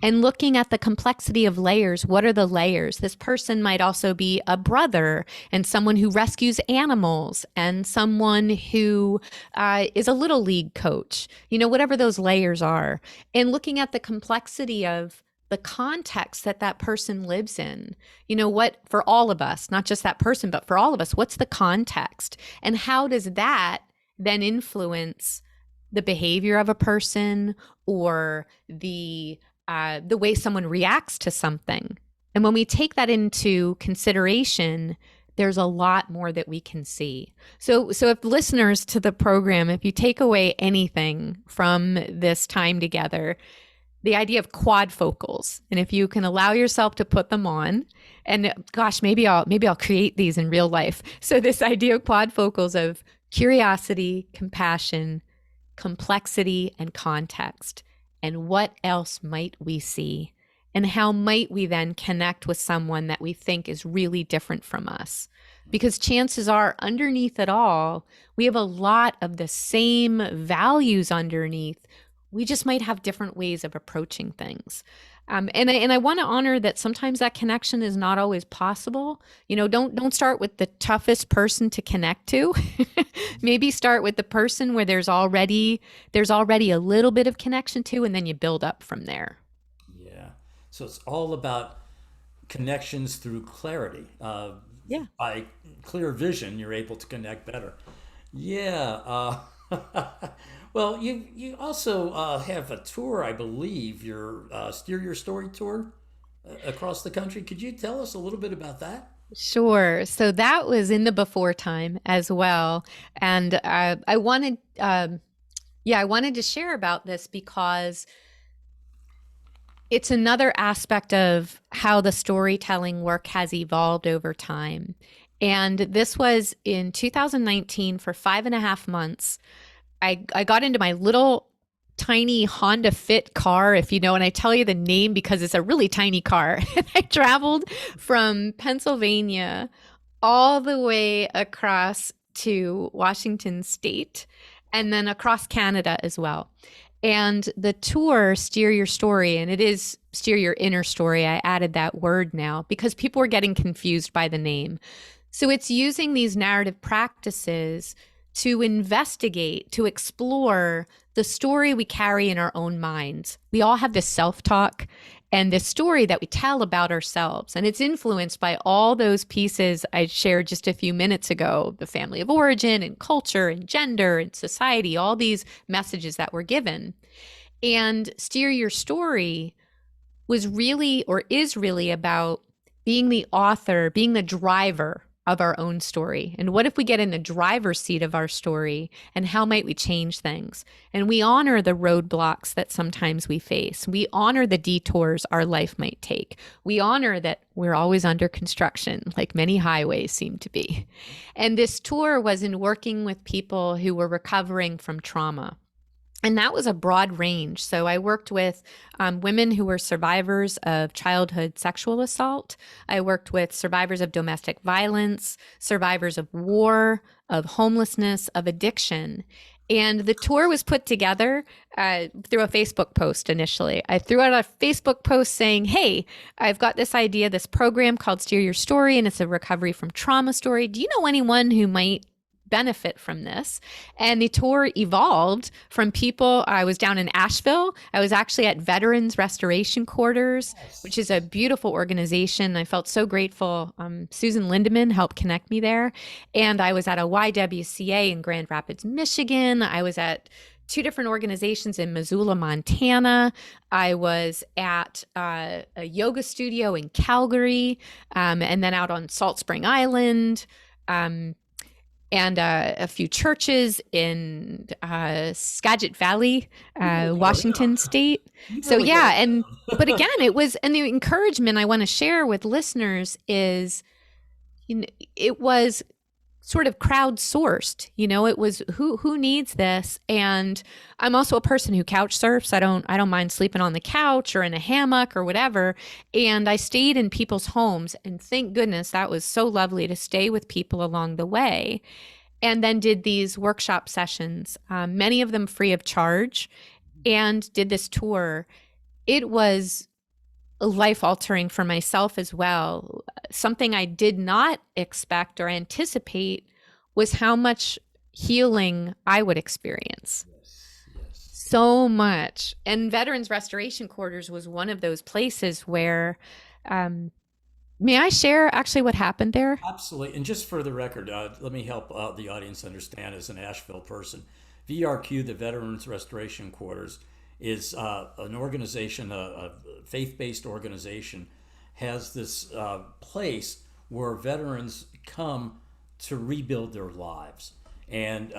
Speaker 2: and looking at the complexity of layers. What are the layers? This person might also be a brother and someone who rescues animals and someone who is a little league coach, whatever those layers are. And looking at the complexity of the context that person lives in. What, for all of us, not just that person, but for all of us, what's the context? And how does that then influence the behavior of a person or the way someone reacts to something? And when we take that into consideration, there's a lot more that we can see. So if listeners to the program, if you take away anything from this time together, the idea of quadfocals, and if you can allow yourself to put them on, and gosh, maybe I'll create these in real life. So this idea of quadfocals of curiosity, compassion, complexity, and context. And what else might we see? And how might we then connect with someone that we think is really different from us? Because chances are, underneath it all, we have a lot of the same values underneath. We just might have different ways of approaching things. And I want to honor that sometimes that connection is not always possible. Don't start with the toughest person to connect to. Maybe start with the person where there's already a little bit of connection to, and then you build up from there.
Speaker 1: Yeah. So it's all about connections through clarity.
Speaker 2: Yeah.
Speaker 1: By clear vision, you're able to connect better. Yeah. Well, you also have a tour, I believe, your Steer Your Story tour across the country. Could you tell us a little bit about that?
Speaker 2: Sure. So that was in the before time as well. And I wanted to share about this because it's another aspect of how the storytelling work has evolved over time. And this was in 2019 for 5.5 months. I got into my little tiny Honda Fit car, if you know, and I tell you the name because it's a really tiny car. And I traveled from Pennsylvania all the way across to Washington State. and then across Canada as well. And the tour, Steer Your Story, and it is Steer Your Inner Story. I added that word now because people were getting confused by the name. So it's using these narrative practices to investigate, to explore the story we carry in our own minds. We all have this self-talk and this story that we tell about ourselves. And it's influenced by all those pieces I shared just a few minutes ago, the family of origin and culture and gender and society, all these messages that were given. And Steer Your Story was really, or is really, about being the author, being the driver of our own story. And what if we get in the driver's seat of our story, and how might we change things? And we honor the roadblocks that sometimes we face. We honor the detours our life might take. We honor that we're always under construction, like many highways seem to be. And this tour was in working with people who were recovering from trauma. And that was a broad range. So I worked with women who were survivors of childhood sexual assault. I worked with survivors of domestic violence, survivors of war, of homelessness, of addiction. And the tour was put together through a Facebook post initially. I threw out a Facebook post saying, hey, I've got this idea, this program called Steer Your Story, and it's a recovery from trauma story. Do you know anyone who might benefit from this? And the tour evolved from people. I was down in Asheville. I was actually at Veterans Restoration Quarters, which is a beautiful organization. I felt so grateful. Susan Lindeman helped connect me there. And I was at a YWCA in Grand Rapids, Michigan. I was at 2 different organizations in Missoula, Montana. I was at a yoga studio in Calgary, and then out on Salt Spring Island. And a few churches in Skagit Valley, Washington State. So yeah, but again, it was, and the encouragement I want to share with listeners is, it was sort of crowdsourced. It was who needs this. And I'm also a person who couch surfs. I don't mind sleeping on the couch or in a hammock or whatever. And I stayed in people's homes, and thank goodness that was so lovely to stay with people along the way. And then did these workshop sessions, many of them free of charge, and did this tour. It was life-altering for myself as well. Something I did not expect or anticipate was how much healing I would experience.
Speaker 1: Yes.
Speaker 2: So much. And Veterans Restoration Quarters was one of those places where, may I share actually what happened there?
Speaker 1: Absolutely. And just for the record, let me help the audience understand as an Asheville person. VRQ, the Veterans Restoration Quarters, is an organization, a faith-based organization, has this place where veterans come to rebuild their lives. And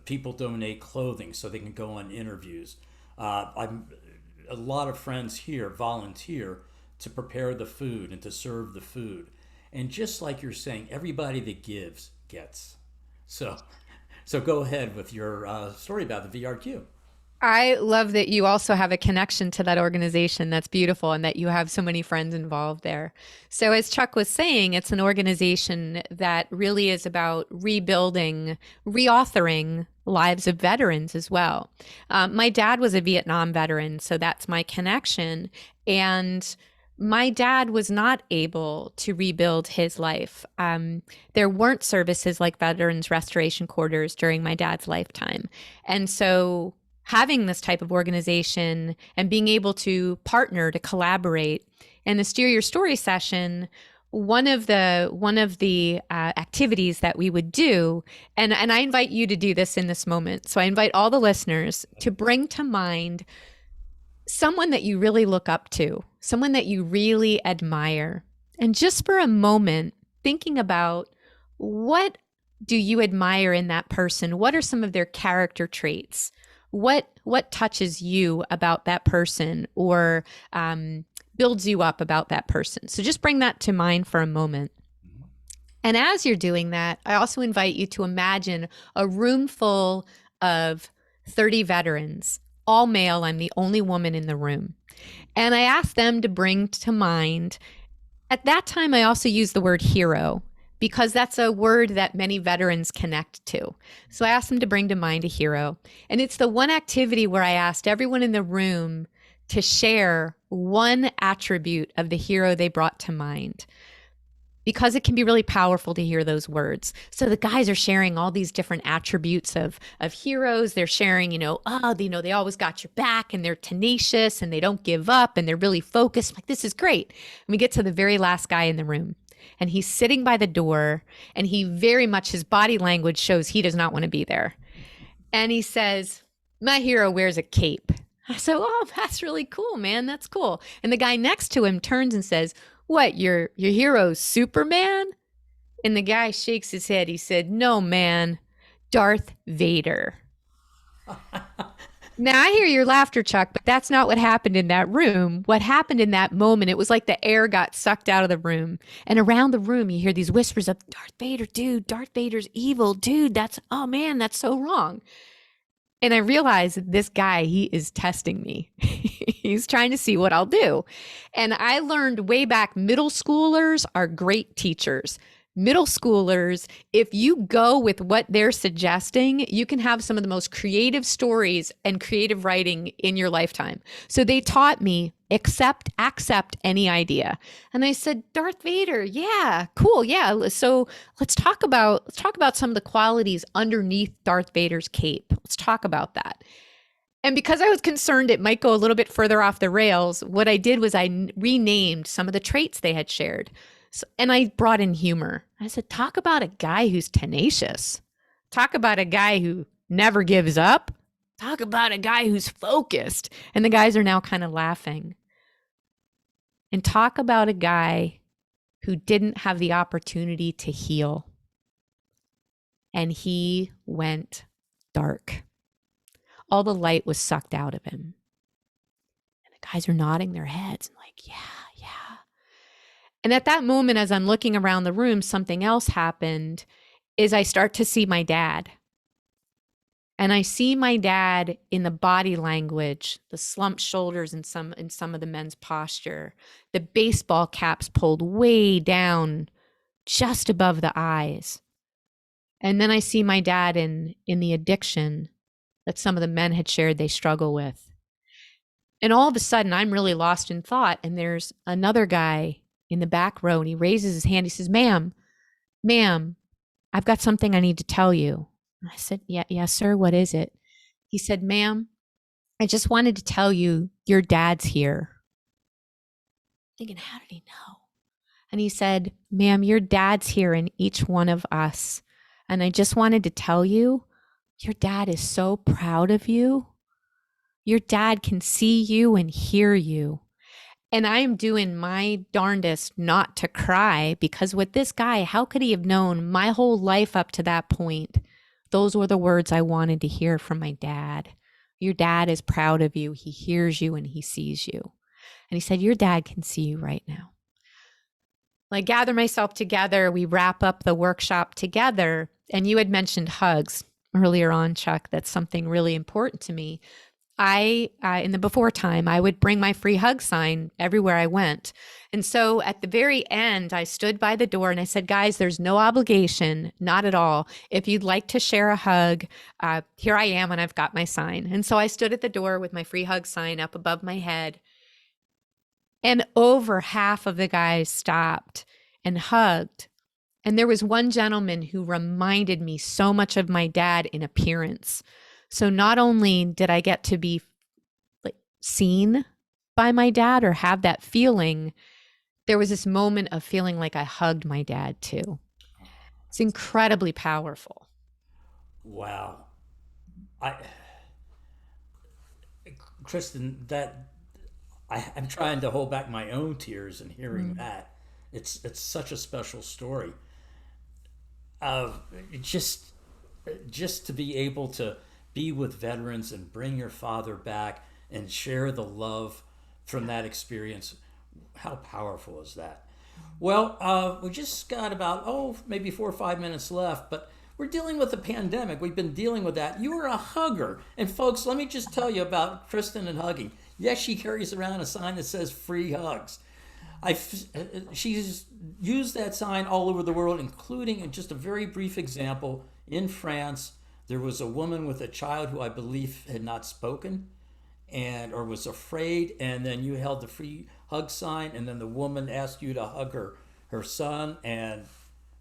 Speaker 1: people donate clothing so they can go on interviews. A lot of friends here volunteer to prepare the food and to serve the food. And just like you're saying, everybody that gives gets. So go ahead with your story about the VRQ.
Speaker 2: I love that you also have a connection to that organization. That's beautiful, and that you have so many friends involved there. So as Chuck was saying, it's an organization that really is about rebuilding, reauthoring lives of veterans as well. My dad was a Vietnam veteran, so that's my connection. And my dad was not able to rebuild his life. There weren't services like Veterans Restoration Quarters during my dad's lifetime. And so having this type of organization and being able to partner, to collaborate, and the Steer Your Story session, one of the activities that we would do, and I invite you to do this in this moment. So I invite all the listeners to bring to mind someone that you really look up to, someone that you really admire. And just for a moment, thinking about, what do you admire in that person? What are some of their character traits? What touches you about that person, or builds you up about that person? So just bring that to mind for a moment. And as you're doing that, I also invite you to imagine a room full of 30 veterans, all male. I'm the only woman in the room. And I asked them to bring to mind, at that time, I also used the word hero, because that's a word that many veterans connect to. So I asked them to bring to mind a hero. And it's the one activity where I asked everyone in the room to share one attribute of the hero they brought to mind, because it can be really powerful to hear those words. So the guys are sharing all these different attributes of heroes. They're sharing, they always got your back, and they're tenacious, and they don't give up, and they're really focused. I'm like, this is great. And we get to the very last guy in the room, and he's sitting by the door, and he very much, his body language shows he does not want to be there. And he says, my hero wears a cape. I said, oh, that's really cool, man. That's cool. And the guy next to him turns and says, what, your hero's Superman? And the guy shakes his head. He said, no, man, Darth Vader. Now, I hear your laughter, Chuck, but that's not what happened in that room. What happened in that moment, it was like the air got sucked out of the room. And around the room, you hear these whispers of, Darth Vader, dude, Darth Vader's evil. Dude, oh man, that's so wrong. And I realized that this guy, he is testing me. He's trying to see what I'll do. And I learned way back, middle schoolers are great teachers. Middle schoolers, if you go with what they're suggesting, you can have some of the most creative stories and creative writing in your lifetime. So they taught me, accept any idea. And I said, Darth Vader, yeah, cool, yeah. So let's talk about some of the qualities underneath Darth Vader's cape. Let's talk about that. And because I was concerned it might go a little bit further off the rails, what I did was I renamed some of the traits they had shared. And I brought in humor. I said, talk about a guy who's tenacious. Talk about a guy who never gives up. Talk about a guy who's focused. And the guys are now kind of laughing. And talk about a guy who didn't have the opportunity to heal. And he went dark. All the light was sucked out of him. And the guys are nodding their heads and like, yeah. And at that moment, as I'm looking around the room, something else happened, is I start to see my dad. And I see my dad in the body language, the slumped shoulders in some of the men's posture, the baseball caps pulled way down just above the eyes. And then I see my dad in the addiction that some of the men had shared they struggle with. And all of a sudden, I'm really lost in thought. And there's another guy in the back row, and he raises his hand. He says, ma'am, I've got something I need to tell you. And I said, yeah, sir, what is it? He said, ma'am, I just wanted to tell you your dad's here. Thinking, how did he know? And he said, ma'am, your dad's here in each one of us. And I just wanted to tell you, your dad is so proud of you. Your dad can see you and hear you. And I'm doing my darndest not to cry, because with this guy, how could he have known my whole life up to that point? Those were the words I wanted to hear from my dad. Your dad is proud of you. He hears you and he sees you. And he said, your dad can see you right now. I gather myself together. We wrap up the workshop together. And you had mentioned hugs earlier on, Chuck. That's something really important to me. In the before time, I would bring my free hug sign everywhere I went. And so at the very end, I stood by the door and I said, guys, there's no obligation, not at all. If you'd like to share a hug, here I am and I've got my sign. And so I stood at the door with my free hug sign up above my head. And over half of the guys stopped and hugged. And there was one gentleman who reminded me so much of my dad in appearance. So not only did I get to be seen by my dad or have that feeling, there was this moment of feeling like I hugged my dad too. It's incredibly powerful.
Speaker 1: Wow. Kristin, I'm trying to hold back my own tears in hearing that. It's such a special story. Just to be able to be with veterans and bring your father back and share the love from that experience. How powerful is that? Well, we just got about, maybe 4 or 5 minutes left, but we're dealing with a pandemic. We've been dealing with that. You are a hugger. And folks, let me just tell you about Kristin and hugging. Yes, she carries around a sign that says free hugs. She's used that sign all over the world, including in just a very brief example in France. There was a woman with a child who I believe had not spoken and or was afraid, and then you held the free hug sign, and then the woman asked you to hug her son, and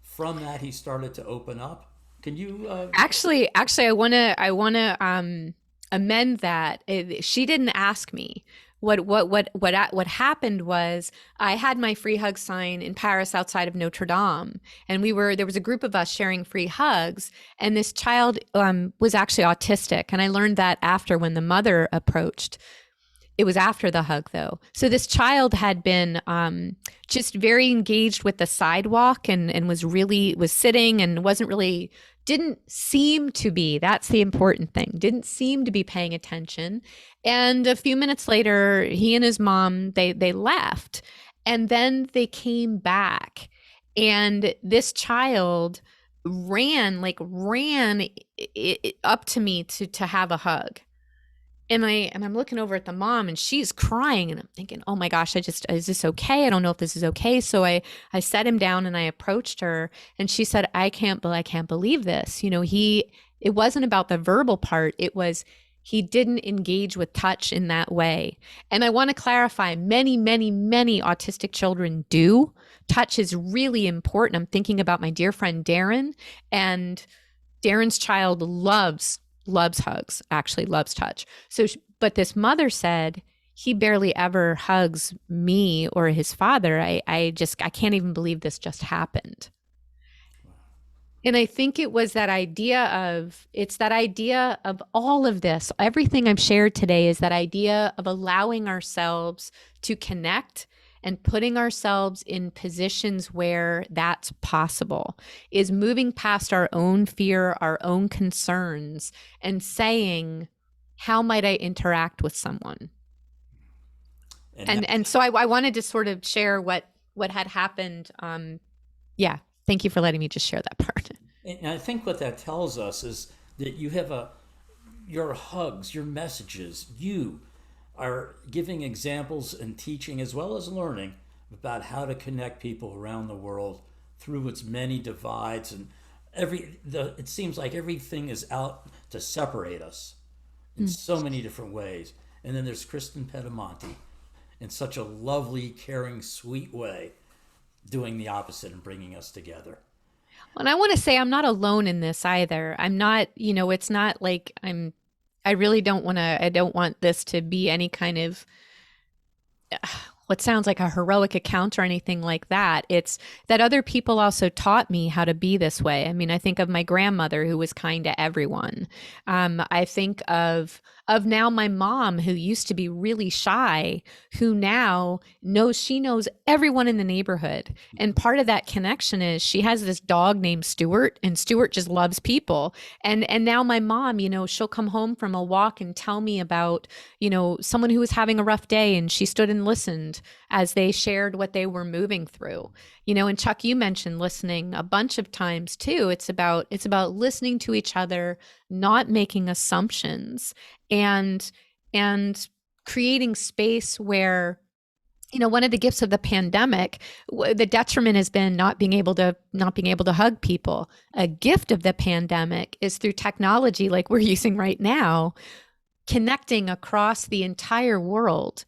Speaker 1: from that he started to open up. Can you
Speaker 2: Actually, I wanna amend that. She didn't ask me. What happened was I had my free hug sign in Paris outside of Notre Dame, and there was a group of us sharing free hugs, and this child was actually autistic, and I learned that after when the mother approached. It was after the hug, though. So this child had been just very engaged with the sidewalk, and was sitting and wasn't really, didn't seem to be, that's the important thing, didn't seem to be paying attention. And a few minutes later, he and his mom, they left. And then they came back. And this child ran up to me to have a hug. And I'm looking over at the mom, and she's crying, and I'm thinking, oh my gosh, is this okay? I don't know if this is okay. So I set him down and I approached her, and she said, I can't believe this. It wasn't about the verbal part. It was, he didn't engage with touch in that way. And I want to clarify, many, many, many autistic children do. Touch is really important. I'm thinking about my dear friend, Darren, and Darren's child loves hugs, actually loves touch. But this mother said he barely ever hugs me or his father. I can't even believe this just happened. And I think it's that idea of all of this. Everything I've shared today is that idea of allowing ourselves to connect and putting ourselves in positions where that's possible, is moving past our own fear, our own concerns, and saying, how might I interact with someone? And so I wanted to sort of share what had happened. Yeah, thank you for letting me just share that part.
Speaker 1: And I think what that tells us is that you have your hugs, your messages, you are giving examples and teaching as well as learning about how to connect people around the world through its many divides, and it seems like everything is out to separate us in so many different ways. And then there's Kristin Pedomonti in such a lovely, caring, sweet way doing the opposite and bringing us together.
Speaker 2: And I want to say I'm not alone in this either. I'm not, it's not like I really don't I don't want this to be any kind of what sounds like a heroic account or anything like that. It's that other people also taught me how to be this way. I mean, I think of my grandmother who was kind to everyone. I think of now my mom, who used to be really shy, who now knows everyone in the neighborhood. And part of that connection is she has this dog named Stuart, and Stuart just loves people. And now my mom, she'll come home from a walk and tell me about, someone who was having a rough day, and she stood and listened as they shared what they were moving through. And Chuck, you mentioned listening a bunch of times too. It's about listening to each other, not making assumptions, and creating space where, one of the gifts of the pandemic, the detriment has been not being able to hug people. A gift of the pandemic is through technology like we're using right now, connecting across the entire world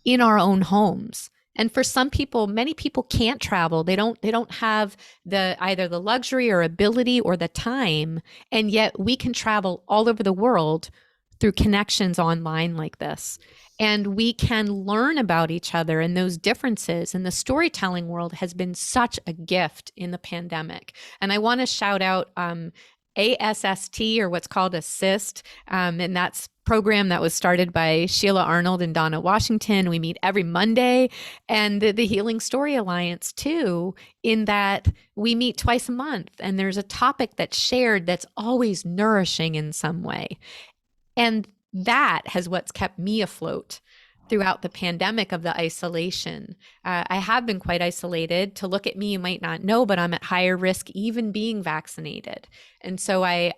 Speaker 2: in our own homes. And for some people, many people can't travel. They don't have either the luxury or ability or the time. And yet we can travel all over the world through connections online like this. And we can learn about each other and those differences. And the storytelling world has been such a gift in the pandemic. And I want to shout out ASST, or what's called Assist. And that's program that was started by Sheila Arnold and Donna Washington. We meet every Monday. And the Healing Story Alliance too, in that we meet twice a month. And there's a topic that's shared that's always nourishing in some way. And that has what's kept me afloat throughout the pandemic of the isolation. I have been quite isolated. To look at me, you might not know, but I'm at higher risk even being vaccinated. And so I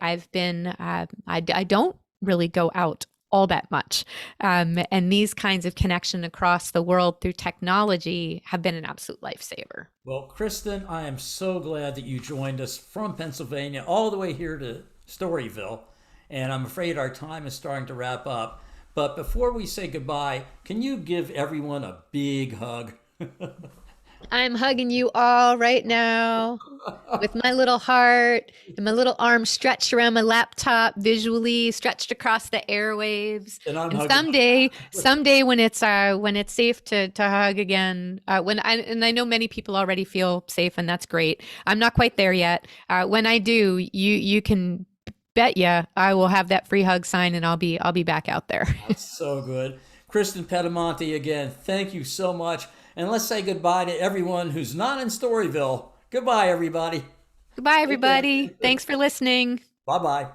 Speaker 2: don't really go out all that much. And these kinds of connection across the world through technology have been an absolute lifesaver.
Speaker 1: Well, Kristin, I am so glad that you joined us from Pennsylvania all the way here to Storyville. And I'm afraid our time is starting to wrap up. But before we say goodbye, can you give everyone a big hug?
Speaker 2: I'm hugging you all right now with my little heart and my little arm stretched around my laptop, visually stretched across the airwaves.
Speaker 1: And I'm
Speaker 2: And
Speaker 1: hugging.
Speaker 2: someday when it's safe to hug again, I know many people already feel safe, and that's great. I'm not quite there yet. When I do, you can bet ya I will have that free hug sign, and I'll be back out there.
Speaker 1: That's so good. Kristin Pedomonti, again, thank you so much. And let's say goodbye to everyone who's not in Storyville. Goodbye, everybody.
Speaker 2: Goodbye, everybody. Thanks for listening.
Speaker 1: Bye-bye.